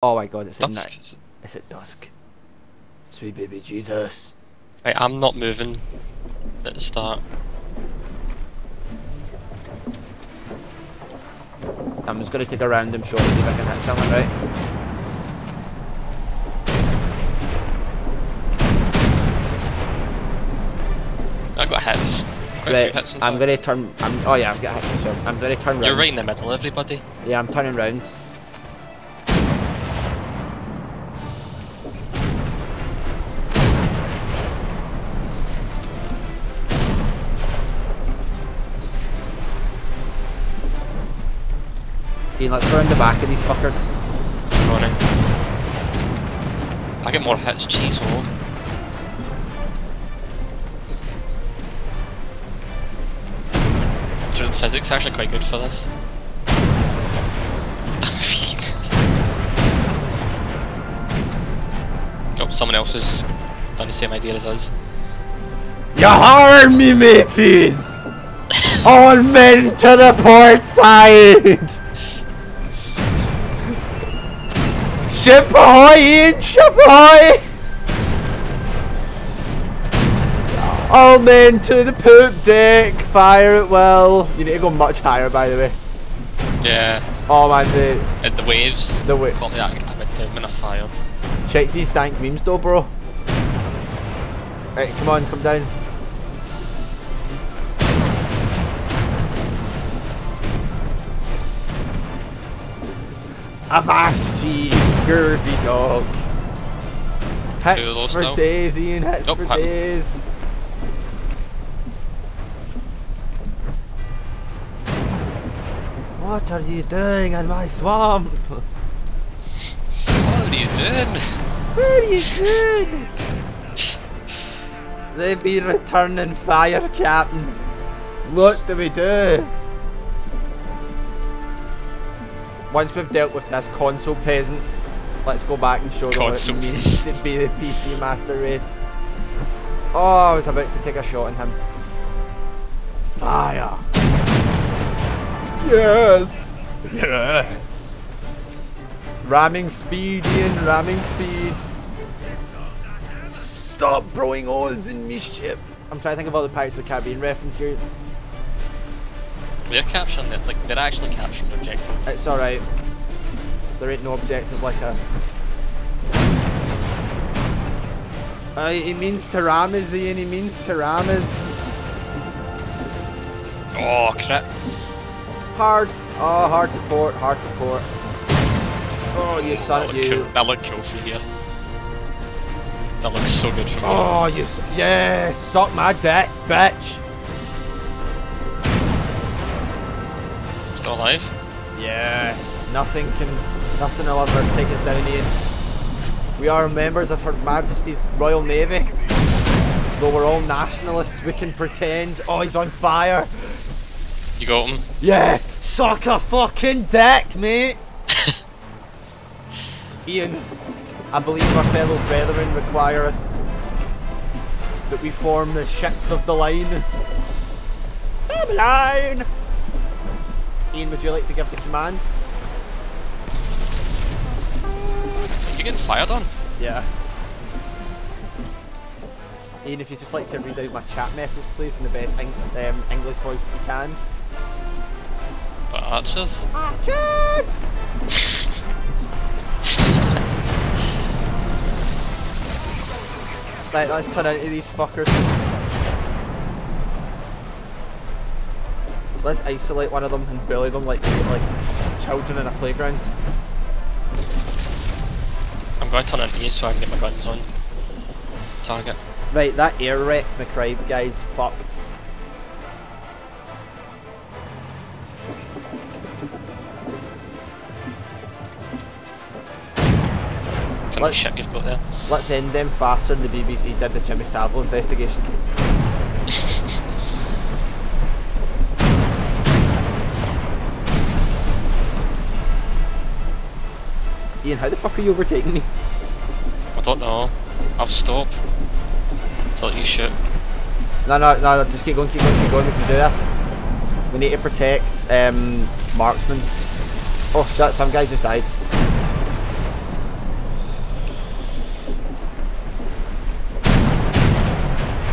Oh my god, it's Dusk. at night. It's at dusk. Sweet baby Jesus. Right, I'm not moving at the start. I'm just gonna take a random shot and see if I can hit someone, right? I got hits. Quite a Right, few hits in I'm fact. gonna turn. Oh yeah, I've got hit. So I'm gonna turn round. You're right in the middle, everybody. Yeah, I'm turning round. Ian, let's go around the back of these fuckers. Running. I get more hits, cheese hole. The physics are actually quite good for this. Oh, someone else has done the same idea as us. You harm me, mateys! All men to the port side! Ship ahoy, Ian! Ship ahoy! All men to the poop deck! Fire at will! You need to go much higher, by the way. Yeah. Oh man, The waves. The wa- Caught me that I went down when I fired. check these dank memes though, bro. Right, come on, come down. Avast ye scurvy dog. Hits for now. days, Ian, hits Nope, for hit. days. What are you doing in my swamp? What are you doing? Where are you going? They be returning fire, Captain. What do we do? Once we've dealt with this console peasant, let's go back and show them what Console it means to be the PC master race. Oh, I was about to take a shot on him. Fire! Yes! Yes! Ramming speed, Ian, ramming speed. Stop throwing holes in me ship. I'm trying to think of all the Pirates of the Caribbean reference here. They're capturing it, like they're actually capturing the objective. It's alright. There ain't no objective like a... he means to ram us, Ian, he means to ram us. Oh, crit. Hard. Oh, hard to port, hard to port. Oh, you son of you. Cool. That looked cool from here. That looks so good from here. Oh, you yeah, suck my dick, bitch. Still alive? Yes, nothing will ever take us down, Ian. We are members of Her Majesty's Royal Navy. Though we're all nationalists, we can pretend. Oh, he's on fire. You got him? Yes, suck a fucking dick, mate. Ian, I believe our fellow brethren requireth that we form the ships of the line. The line. Ian, would you like to give the command? You getting fired on? Yeah. Ian, if you'd just like to read out my chat message, please, in the best English voice you can. But archers? Archers! Right, let's turn into these fuckers. Let's isolate one of them and bully them like children in a playground. I'm going to turn into you so I can get my guns on target. Right, that air wreck McCribe guy's fucked. How much shit you've got there? Let's end them faster than the BBC did the Jimmy Savile investigation. Ian, how the fuck are you overtaking me? I don't know. I'll stop. Until you shoot. No, just keep going, we can do this. We need to protect marksman. Oh shit, some guy just died.